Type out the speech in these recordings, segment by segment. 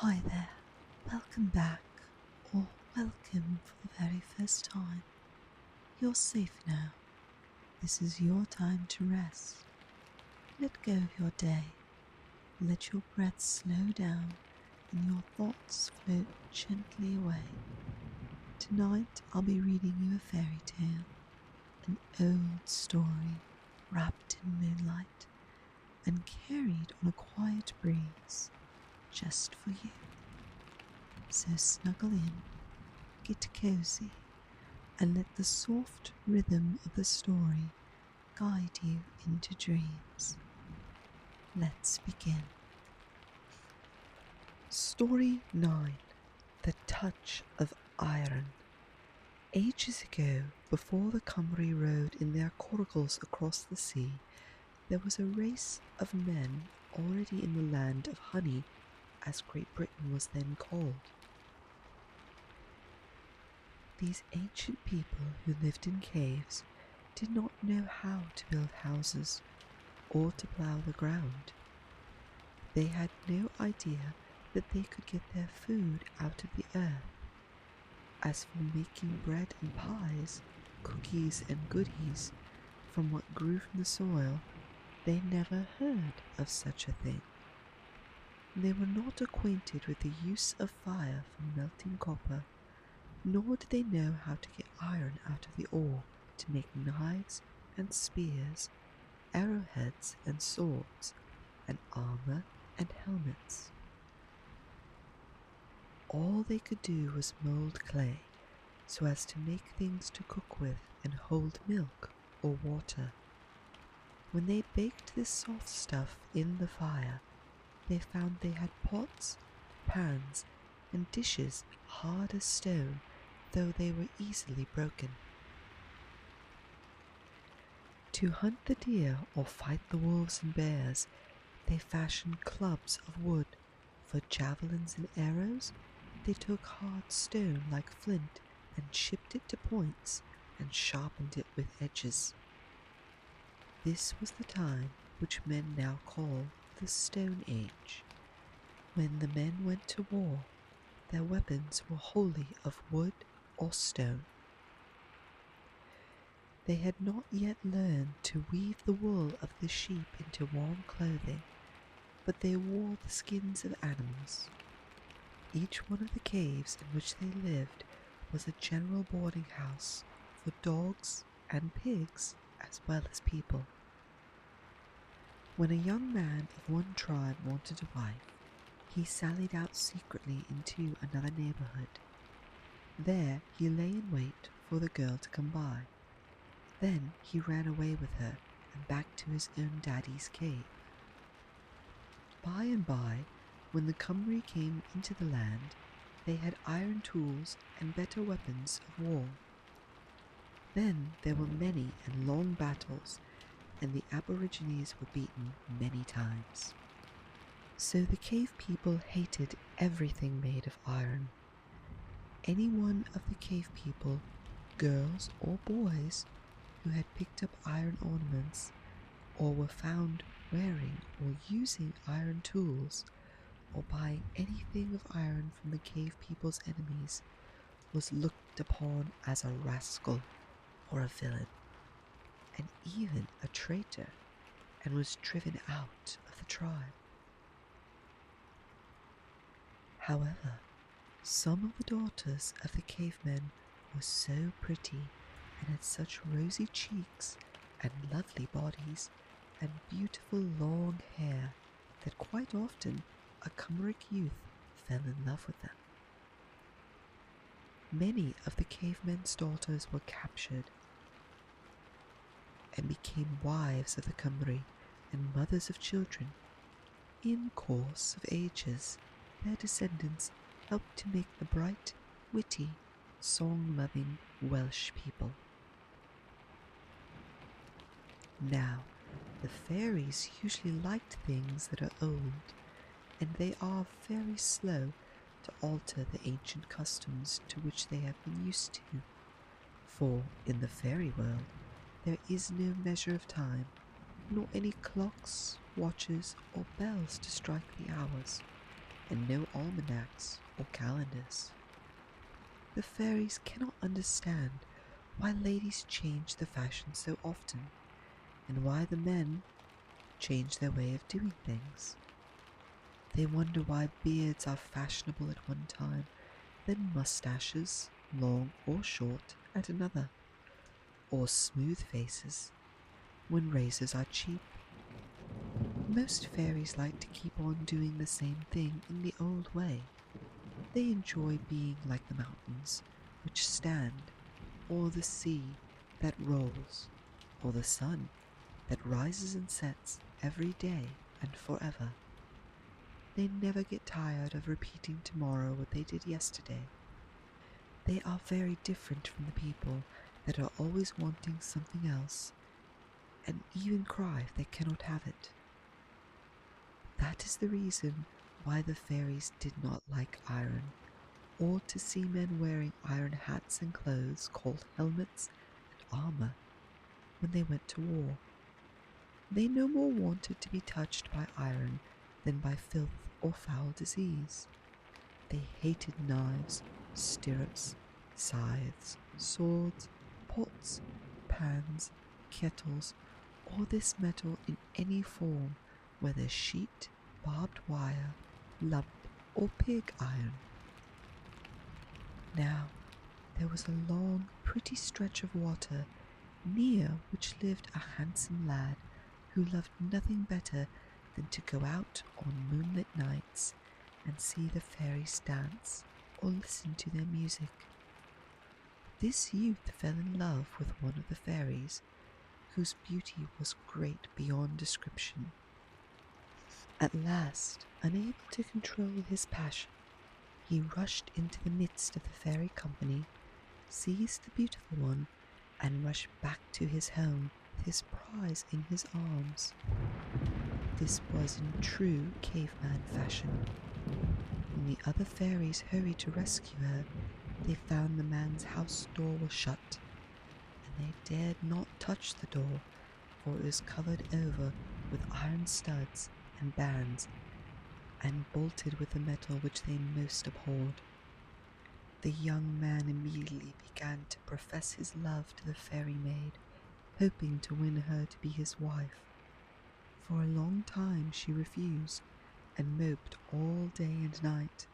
Hi there, welcome back, or welcome for the very first time. You're safe now. This is your time to rest. Let go of your day. Let your breath slow down and your thoughts float gently away. Tonight I'll be reading you a fairy tale, an old story wrapped in moonlight and carried on a quiet breeze just for you. So snuggle in, get cozy, and let the soft rhythm of the story guide you into dreams. Let's begin. Story 9. The Touch of Iron. Ages ago, before the Cymry rode in their coracles across the sea, there was a race of men already in the land of honey, as Great Britain was then called. These ancient people who lived in caves did not know how to build houses or to plough the ground. They had no idea that they could get their food out of the earth. As for making bread and pies, cookies and goodies from what grew from the soil, they never heard of such a thing. They were not acquainted with the use of fire for melting copper, nor did they know how to get iron out of the ore to make knives and spears, arrowheads and swords, and armor and helmets. All they could do was mold clay so as to make things to cook with and hold milk or water. When they baked this soft stuff in the fire, they found they had pots, pans, and dishes hard as stone, though they were easily broken. To hunt the deer or fight the wolves and bears, they fashioned clubs of wood. For javelins and arrows, they took hard stone like flint and chipped it to points and sharpened it with edges. This was the time which men now call the Stone Age. When the men went to war, their weapons were wholly of wood or stone. They had not yet learned to weave the wool of the sheep into warm clothing, but they wore the skins of animals. Each one of the caves in which they lived was a general boarding house for dogs and pigs as well as people. When a young man of one tribe wanted a wife, he sallied out secretly into another neighborhood. There he lay in wait for the girl to come by. Then he ran away with her and back to his own daddy's cave. By and by, when the Cymry came into the land, they had iron tools and better weapons of war. Then there were many and long battles, and the Aborigines were beaten many times. So the cave people hated everything made of iron. Any one of the cave people, girls or boys, who had picked up iron ornaments, or were found wearing or using iron tools, or buying anything of iron from the cave people's enemies, was looked upon as a rascal or a villain, and even a traitor, and was driven out of the tribe. However, some of the daughters of the cavemen were so pretty and had such rosy cheeks and lovely bodies and beautiful long hair that quite often a Cymric youth fell in love with them. Many of the cavemen's daughters were captured and became wives of the Cymry and mothers of children. In course of ages, their descendants helped to make the bright, witty, song-loving Welsh people. Now, the fairies usually liked things that are old, and they are very slow to alter the ancient customs to which they have been used to. For in the fairy world, there is no measure of time, nor any clocks, watches, or bells to strike the hours, and no almanacs or calendars. The fairies cannot understand why ladies change the fashion so often, and why the men change their way of doing things. They wonder why beards are fashionable at one time, then mustaches, long or short, at another, or smooth faces, when razors are cheap. Most fairies like to keep on doing the same thing in the old way. They enjoy being like the mountains, which stand, or the sea that rolls, or the sun that rises and sets every day and forever. They never get tired of repeating tomorrow what they did yesterday. They are very different from the people that are always wanting something else, and even cry if they cannot have it. That is the reason why the fairies did not like iron, or to see men wearing iron hats and clothes called helmets and armor when they went to war. They no more wanted to be touched by iron than by filth or foul disease. They hated knives, stirrups, scythes, swords, pots, pans, kettles, or this metal in any form, whether sheet, barbed wire, lump, or pig iron. Now, there was a long, pretty stretch of water, near which lived a handsome lad who loved nothing better than to go out on moonlit nights and see the fairies dance or listen to their music. This youth fell in love with one of the fairies, whose beauty was great beyond description. At last, unable to control his passion, he rushed into the midst of the fairy company, seized the beautiful one, and rushed back to his home with his prize in his arms. This was in true caveman fashion. When the other fairies hurried to rescue her, they found the man's house door was shut, and they dared not touch the door, for it was covered over with iron studs and bands, and bolted with the metal which they most abhorred. The young man immediately began to profess his love to the fairy maid, hoping to win her to be his wife. For a long time she refused, and moped all day and night.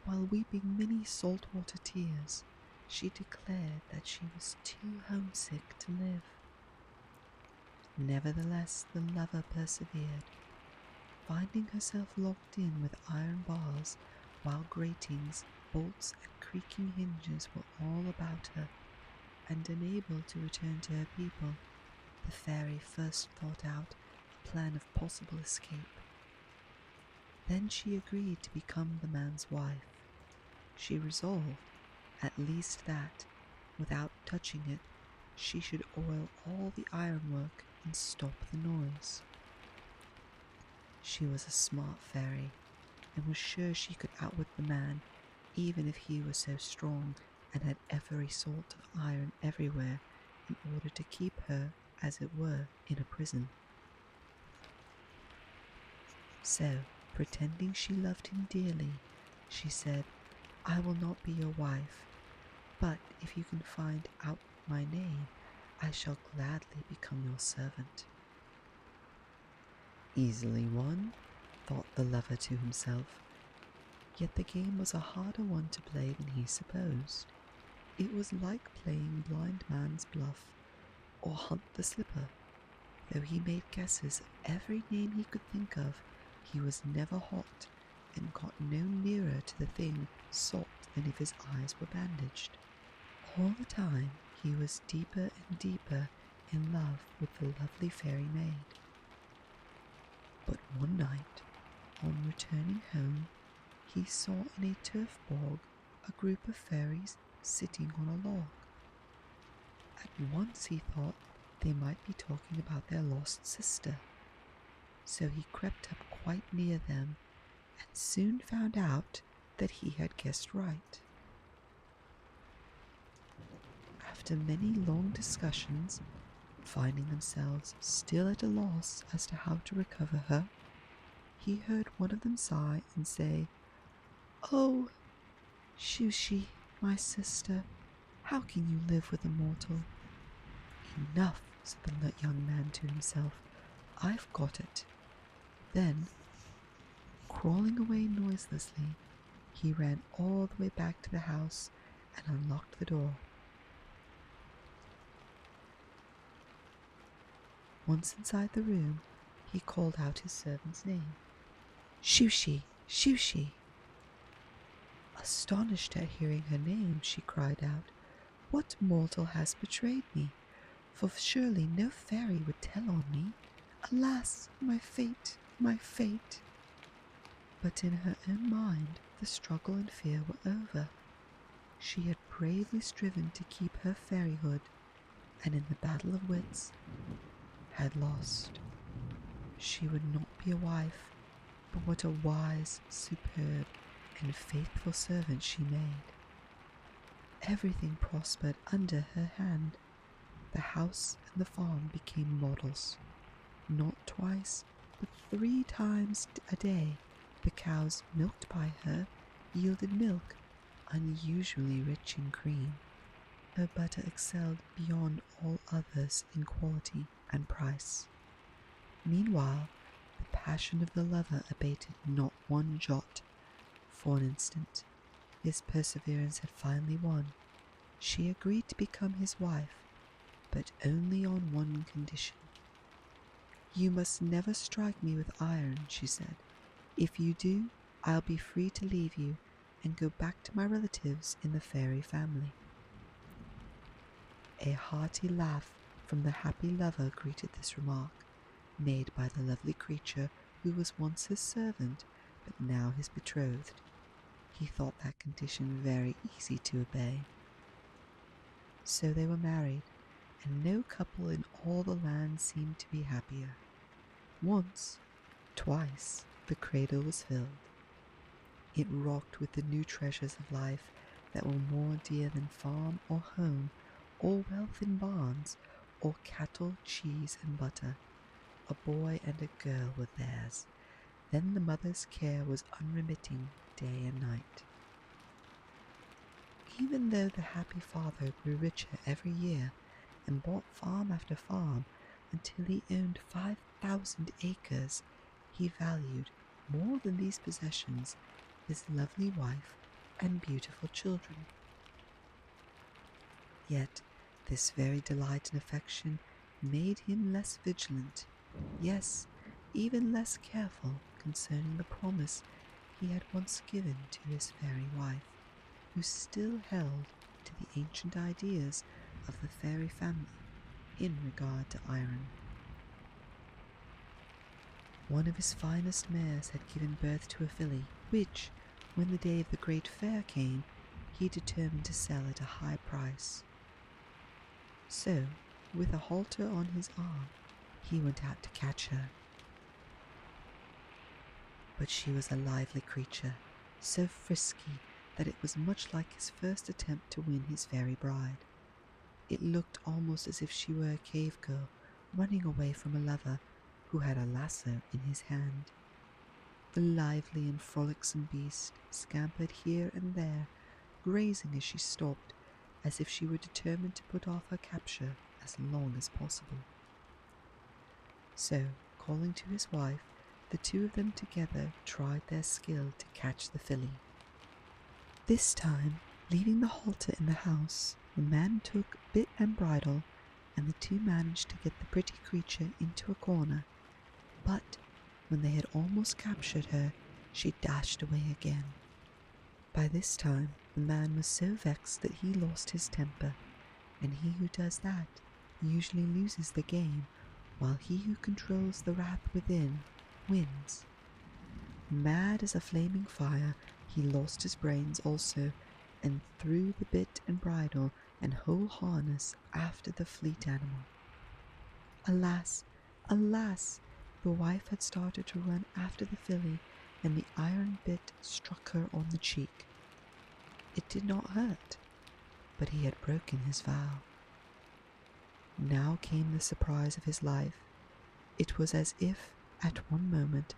While weeping many salt-water tears, she declared that she was too homesick to live. Nevertheless, the lover persevered, finding herself locked in with iron bars, while gratings, bolts, and creaking hinges were all about her, and unable to return to her people. The fairy first thought out a plan of possible escape. Then she agreed to become the man's wife. She resolved, at least, that, without touching it, she should oil all the ironwork and stop the noise. She was a smart fairy, and was sure she could outwit the man, even if he was so strong and had every sort of iron everywhere, in order to keep her, as it were, in a prison. So, pretending she loved him dearly, she said, "I will not be your wife, but if you can find out my name, I shall gladly become your servant." Easily won, thought the lover to himself, yet the game was a harder one to play than he supposed. It was like playing blind man's bluff, or hunt the slipper. Though he made guesses of every name he could think of, he was never hot, and got no nearer to the thing sought than if his eyes were bandaged. All the time he was deeper and deeper in love with the lovely fairy maid. But one night, on returning home, he saw in a turf bog a group of fairies sitting on a log. At once he thought they might be talking about their lost sister, so he crept up quite near them, and soon found out that he had guessed right. After many long discussions, finding themselves still at a loss as to how to recover her, he heard one of them sigh and say, Oh, Shushi, my sister, how can you live with a mortal? Enough, said the young man to himself. I've got it. Then, crawling away noiselessly, he ran all the way back to the house and unlocked the door. Once inside the room, he called out his servant's name. Shushi, Shushi. Astonished at hearing her name, she cried out, What mortal has betrayed me? For surely no fairy would tell on me. Alas, my fate, my fate. But in her own mind, the struggle and fear were over. She had bravely striven to keep her fairyhood, and in the battle of wits, had lost. She would not be a wife, but what a wise, superb, and faithful servant she made. Everything prospered under her hand. The house and the farm became models. Not twice, but 3 times a day, the cows milked by her yielded milk unusually rich in cream. Her butter excelled beyond all others in quality and price. Meanwhile, the passion of the lover abated not one jot. For an instant, his perseverance had finally won. She agreed to become his wife, but only on one condition. You must never strike me with iron, she said. If you do, I'll be free to leave you and go back to my relatives in the fairy family. A hearty laugh from the happy lover greeted this remark, made by the lovely creature who was once his servant, but now his betrothed. He thought that condition very easy to obey. So they were married, and no couple in all the land seemed to be happier. Once, twice, the cradle was filled. It rocked with the new treasures of life that were more dear than farm or home, or wealth in barns, or cattle, cheese, and butter. A boy and a girl were theirs. Then the mother's care was unremitting day and night. Even though the happy father grew richer every year and bought farm after farm until he owned 5,000 acres, he valued more than these possessions his lovely wife and beautiful children. Yet this very delight and affection made him less vigilant, yes, even less careful concerning the promise he had once given to his fairy wife, who still held to the ancient ideas of the fairy family in regard to iron. One of his finest mares had given birth to a filly, which, when the day of the great fair came, he determined to sell at a high price. So, with a halter on his arm, he went out to catch her. But she was a lively creature, so frisky that it was much like his first attempt to win his fairy bride. It looked almost as if she were a cave girl running away from a lover who had a lasso in his hand. The lively and frolicsome beast scampered here and there, grazing as she stopped, as if she were determined to put off her capture as long as possible. So, calling to his wife, the two of them together tried their skill to catch the filly. This time, leaving the halter in the house, the man took bit and bridle, and the two managed to get the pretty creature into a corner. But when they had almost captured her, she dashed away again. By this time, the man was so vexed that he lost his temper, and he who does that usually loses the game, while he who controls the wrath within wins. Mad as a flaming fire, he lost his brains also, and threw the bit and bridle and whole harness after the fleet animal. Alas, alas! The wife had started to run after the filly, and the iron bit struck her on the cheek. It did not hurt, but he had broken his vow. Now came the surprise of his life. It was as if, at one moment,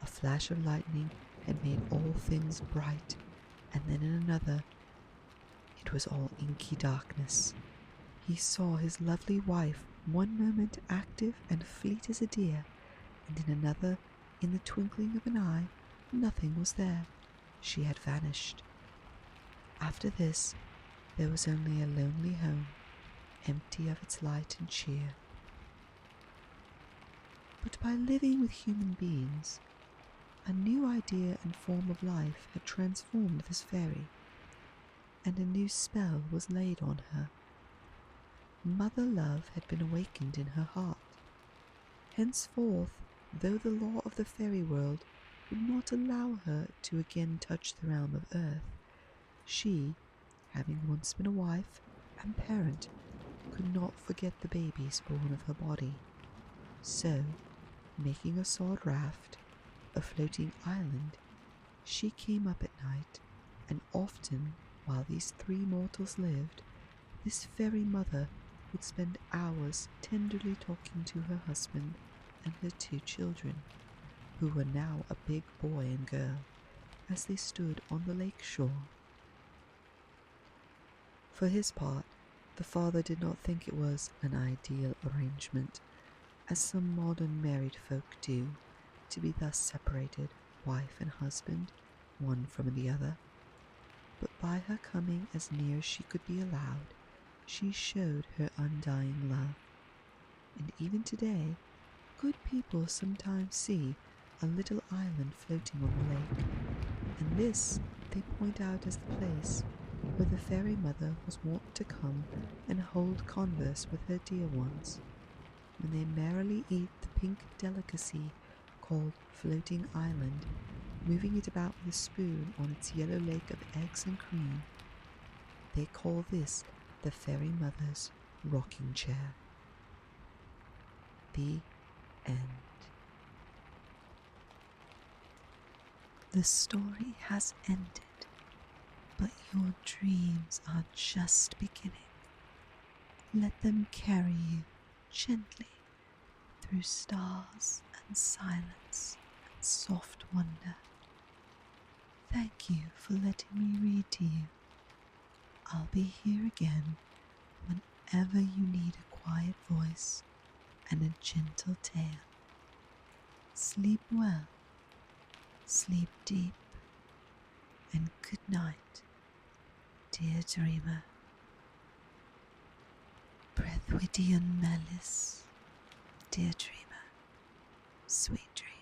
a flash of lightning had made all things bright and then in another. It was all inky darkness. He saw his lovely wife one moment active and fleet as a deer, and in another, in the twinkling of an eye, nothing was there. She had vanished. After this, there was only a lonely home, empty of its light and cheer. But by living with human beings, a new idea and form of life had transformed this fairy, and a new spell was laid on her. Mother love had been awakened in her heart. Henceforth, though the law of the fairy world would not allow her to again touch the realm of earth, she, having once been a wife and parent, could not forget the babies born of her body. So, making a sod raft, a floating island, she came up at night, and often, while these three mortals lived, this fairy mother would spend hours tenderly talking to her husband and her two children, who were now a big boy and girl, as they stood on the lake shore. For his part, the father did not think it was an ideal arrangement, as some modern married folk do, to be thus separated, wife and husband, one from the other. But by her coming as near as she could be allowed, she showed her undying love. And even today, good people sometimes see a little island floating on the lake, and this they point out as the place where the fairy mother was wont to come and hold converse with her dear ones, when they merrily eat the pink delicacy called floating island, moving it about with a spoon on its yellow lake of eggs and cream. They call this the fairy mother's rocking chair. The end. The story has ended, but your dreams are just beginning. Let them carry you gently through stars and silence and soft wonder. Thank you for letting me read to you. I'll be here again whenever you need a quiet voice and a gentle tale. Sleep well, sleep deep, and good night, dear dreamer. Breuddwydion melys, dear dreamer, sweet dreams.